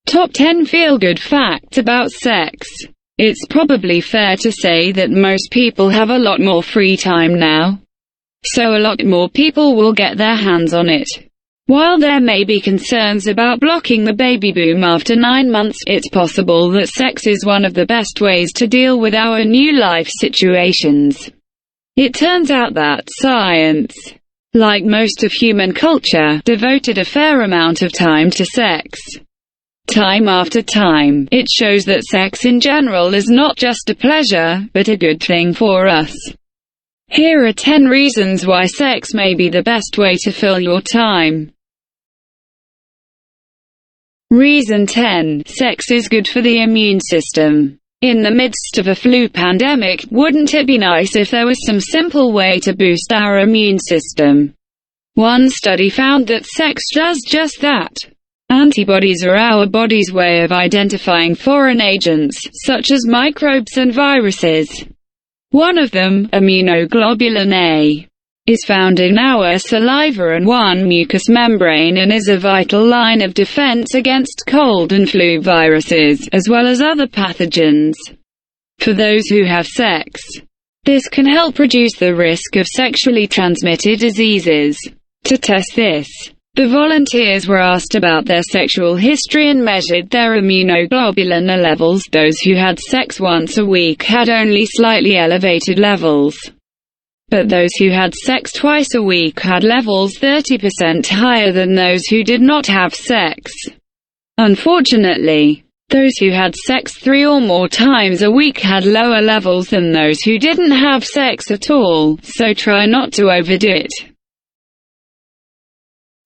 Top 10 feel-good facts about sex. It's probably fair to say that most people have a lot more free time now, so a lot more people will get their hands on it. While there may be concerns about blocking the baby boom after 9 months, it's possible that sex is one of the best ways to deal with our new life situations. It turns out that science, like most of human culture, devoted a fair amount of time to sex. Time after time, it shows that sex in general is not just a pleasure, but a good thing for us. Here are 10 reasons why sex may be the best way to fill your time. Reason 10. Sex is good for the immune system. In the midst of a flu pandemic, wouldn't it be nice if there was some simple way to boost our immune system? One study found that sex does just that. Antibodies are our body's way of identifying foreign agents, such as microbes and viruses. One of them, immunoglobulin A, is found in our saliva and one mucous membrane and is a vital line of defense against cold and flu viruses, as well as other pathogens. For those who have sex, this can help reduce the risk of sexually transmitted diseases. To test this, the volunteers were asked about their sexual history and measured their immunoglobulin A levels. Those who had sex once a week had only slightly elevated levels, but those who had sex twice a week had levels 30% higher than those who did not have sex. Unfortunately, those who had sex 3 or more times a week had lower levels than those who didn't have sex at all, so try not to overdo it.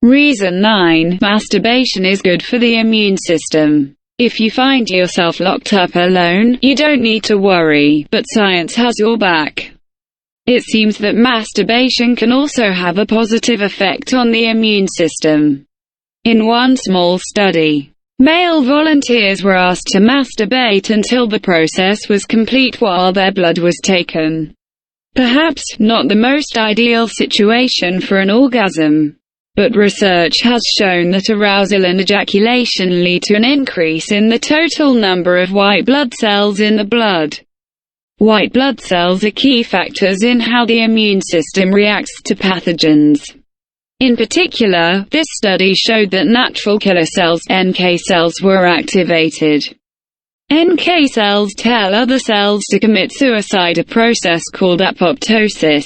Reason 9. Masturbation is good for the immune system. If you find yourself locked up alone, you don't need to worry, but science has your back. It seems that masturbation can also have a positive effect on the immune system. In one small study, male volunteers were asked to masturbate until the process was complete while their blood was taken. Perhaps not the most ideal situation for an orgasm, but research has shown that arousal and ejaculation lead to an increase in the total number of white blood cells in the blood. White blood cells are key factors in how the immune system reacts to pathogens. In particular, this study showed that natural killer cells, NK cells, were activated. NK cells tell other cells to commit suicide, a process called apoptosis.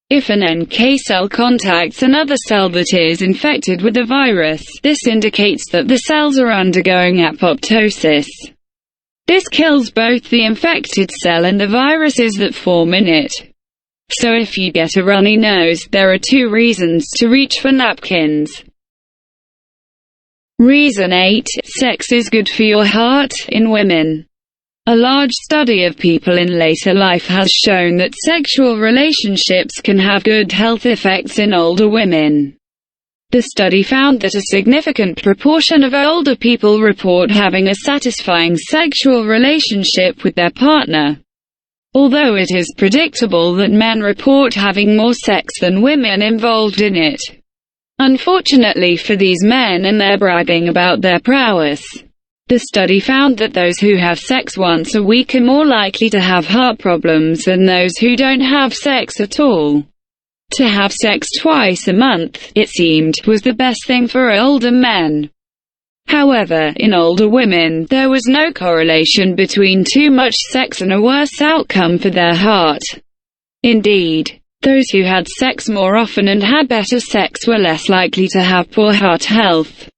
If an NK cell contacts another cell that is infected with a virus, this indicates that the cells are undergoing apoptosis. This kills both the infected cell and the viruses that form in it. So if you get a runny nose, there are 2 reasons to reach for napkins. Reason 8. Sex is good for your heart in women. A large study of people in later life has shown that sexual relationships can have good health effects in older women. The study found that a significant proportion of older people report having a satisfying sexual relationship with their partner. Although it is predictable that men report having more sex than women involved in it. Unfortunately for these men and their bragging about their prowess, the study found that those who have sex once a week are more likely to have heart problems than those who don't have sex at all. To have sex twice a month, it seemed, was the best thing for older men. However, in older women, there was no correlation between too much sex and a worse outcome for their heart. Indeed, those who had sex more often and had better sex were less likely to have poor heart health.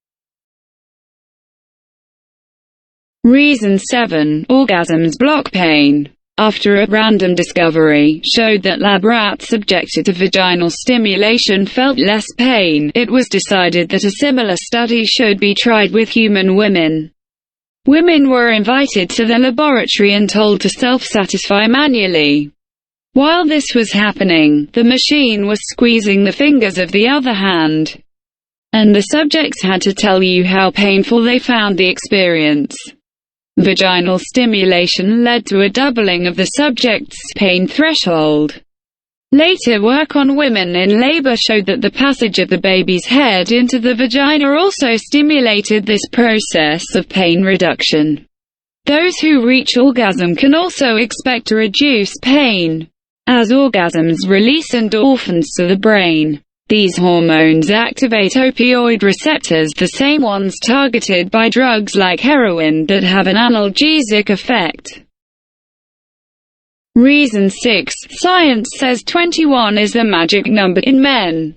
Reason 7. Orgasms block pain. After a random discovery showed that lab rats subjected to vaginal stimulation felt less pain, it was decided that a similar study should be tried with human women. Women were invited to the laboratory and told to self-satisfy manually. While this was happening, the machine was squeezing the fingers of the other hand, and the subjects had to tell you how painful they found the experience. Vaginal stimulation led to a doubling of the subject's pain threshold. Later work on women in labor showed that the passage of the baby's head into the vagina also stimulated this process of pain reduction. Those who reach orgasm can also expect to reduce pain, as orgasms release endorphins to the brain. These hormones activate opioid receptors, the same ones targeted by drugs like heroin that have an analgesic effect. Reason 6. Science says 21 is the magic number in men.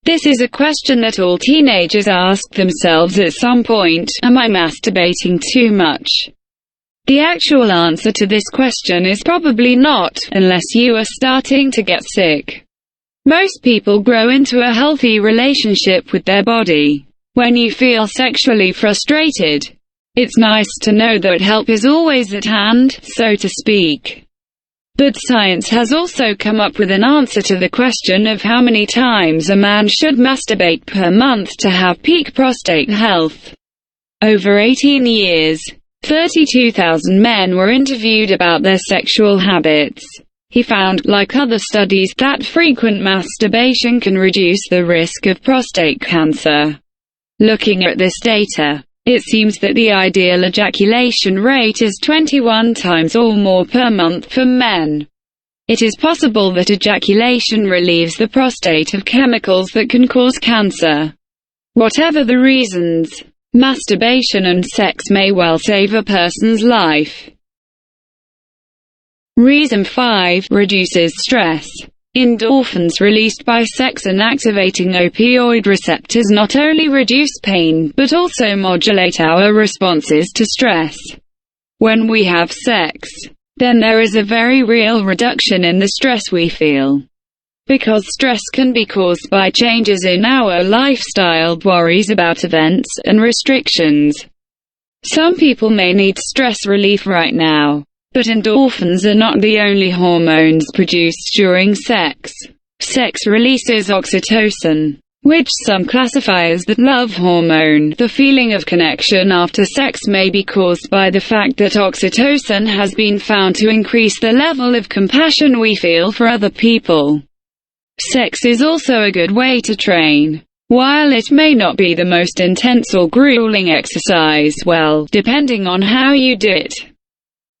This is a question that all teenagers ask themselves at some point: am I masturbating too much? The actual answer to this question is probably not, unless you are starting to get sick. Most people grow into a healthy relationship with their body. When you feel sexually frustrated, it's nice to know that help is always at hand, so to speak. But science has also come up with an answer to the question of how many times a man should masturbate per month to have peak prostate health. Over 18 years, 32,000 men were interviewed about their sexual habits. He found, like other studies, that frequent masturbation can reduce the risk of prostate cancer. Looking at this data, it seems that the ideal ejaculation rate is 21 times or more per month for men. It is possible that ejaculation relieves the prostate of chemicals that can cause cancer. Whatever the reasons, masturbation and sex may well save a person's life. Reason 5. Reduces stress. Endorphins released by sex and activating opioid receptors not only reduce pain, but also modulate our responses to stress. When we have sex, then there is a very real reduction in the stress we feel. Because stress can be caused by changes in our lifestyle, worries about events, and restrictions. Some people may need stress relief right now. But endorphins are not the only hormones produced during sex. Sex releases oxytocin, which some classify as the love hormone. The feeling of connection after sex may be caused by the fact that oxytocin has been found to increase the level of compassion we feel for other people. Sex is also a good way to train. While it may not be the most intense or grueling exercise, well, depending on how you do it.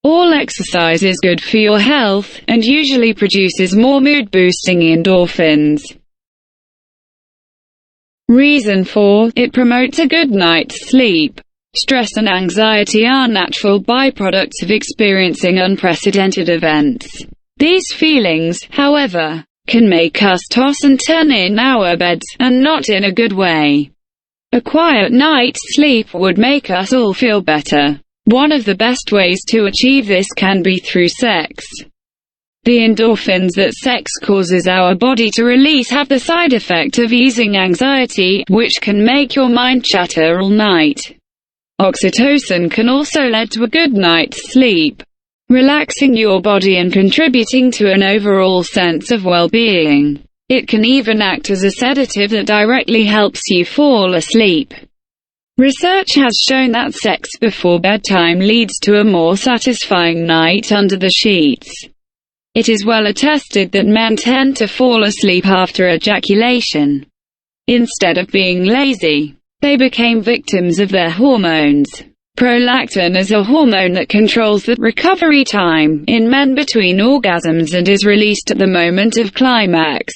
All exercise is good for your health, and usually produces more mood-boosting endorphins. Reason 4. It promotes a good night's sleep. Stress and anxiety are natural byproducts of experiencing unprecedented events. These feelings, however, can make us toss and turn in our beds, and not in a good way. A quiet night's sleep would make us all feel better. One of the best ways to achieve this can be through sex. The endorphins that sex causes our body to release have the side effect of easing anxiety, which can make your mind chatter all night. Oxytocin can also lead to a good night's sleep, relaxing your body and contributing to an overall sense of well-being. It can even act as a sedative that directly helps you fall asleep. Research has shown that sex before bedtime leads to a more satisfying night under the sheets. It is well attested that men tend to fall asleep after ejaculation. Instead of being lazy, they became victims of their hormones. Prolactin is a hormone that controls the recovery time in men between orgasms and is released at the moment of climax.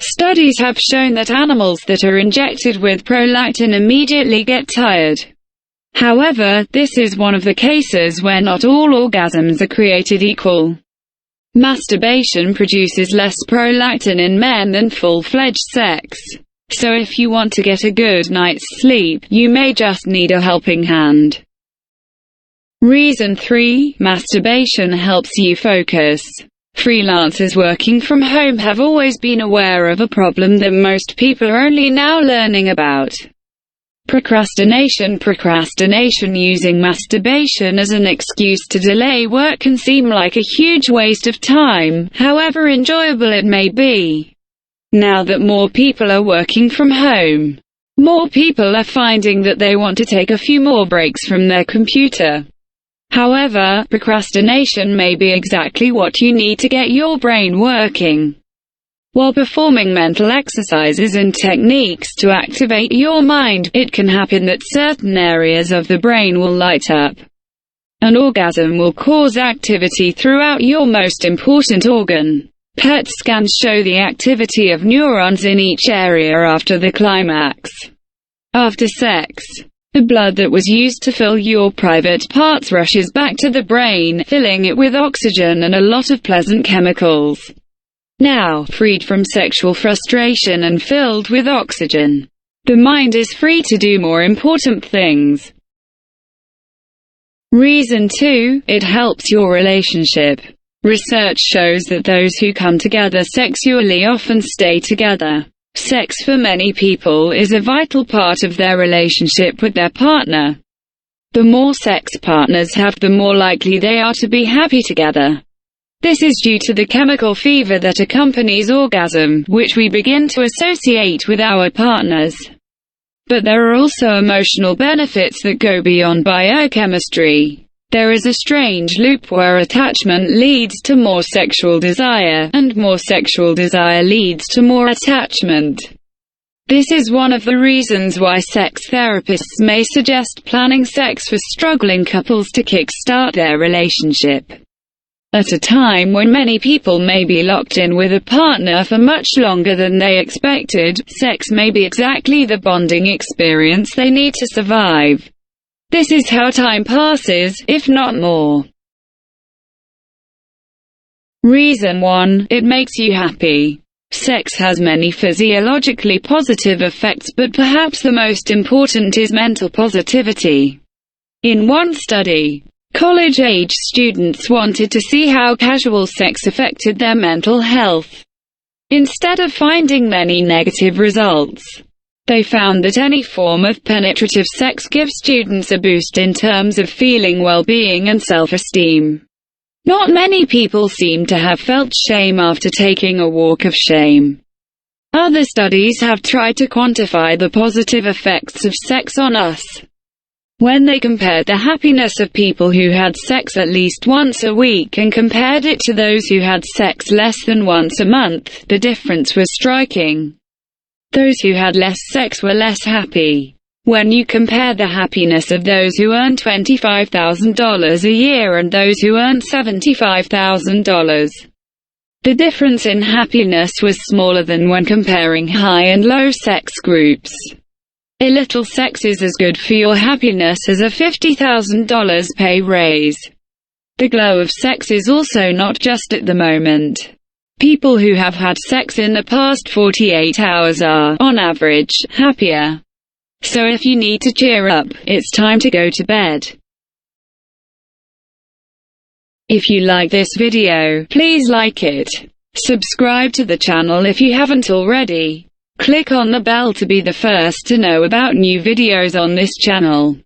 Studies have shown that animals that are injected with prolactin immediately get tired. However, this is one of the cases where not all orgasms are created equal. Masturbation produces less prolactin in men than full-fledged sex. So if you want to get a good night's sleep, you may just need a helping hand. Reason 3. Masturbation helps you focus. Freelancers working from home have always been aware of a problem that most people are only now learning about. Procrastination. Using masturbation as an excuse to delay work can seem like a huge waste of time, however enjoyable it may be. Now that more people are working from home, more people are finding that they want to take a few more breaks from their computer. However, procrastination may be exactly what you need to get your brain working. While performing mental exercises and techniques to activate your mind, it can happen that certain areas of the brain will light up. An orgasm will cause activity throughout your most important organ. PET scans show the activity of neurons in each area after the climax. After sex, the blood that was used to fill your private parts rushes back to the brain, filling it with oxygen and a lot of pleasant chemicals. Now, freed from sexual frustration and filled with oxygen, the mind is free to do more important things. Reason 2, it helps your relationship. Research shows that those who come together sexually often stay together. Sex for many people is a vital part of their relationship with their partner. The more sex partners have, the more likely they are to be happy together. This is due to the chemical fever that accompanies orgasm, which we begin to associate with our partners. But there are also emotional benefits that go beyond biochemistry. There is a strange loop where attachment leads to more sexual desire, and more sexual desire leads to more attachment. This is one of the reasons why sex therapists may suggest planning sex for struggling couples to kickstart their relationship. At a time when many people may be locked in with a partner for much longer than they expected, sex may be exactly the bonding experience they need to survive. This is how time passes, if not more. Reason 1, it makes you happy. Sex has many physiologically positive effects, but perhaps the most important is mental positivity. In one study, college-age students wanted to see how casual sex affected their mental health. Instead of finding many negative results, they found that any form of penetrative sex gives students a boost in terms of feeling well-being and self-esteem. Not many people seem to have felt shame after taking a walk of shame. Other studies have tried to quantify the positive effects of sex on us. When they compared the happiness of people who had sex at least once a week and compared it to those who had sex less than once a month, the difference was striking. Those who had less sex were less happy. When you compare the happiness of those who earn $25,000 a year and those who earn $75,000, the difference in happiness was smaller than when comparing high and low sex groups. A little sex is as good for your happiness as a $50,000 pay raise. The glow of sex is also not just at the moment. People who have had sex in the past 48 hours are, on average, happier. So if you need to cheer up, it's time to go to bed. If you like this video, please like it. Subscribe to the channel if you haven't already. Click on the bell to be the first to know about new videos on this channel.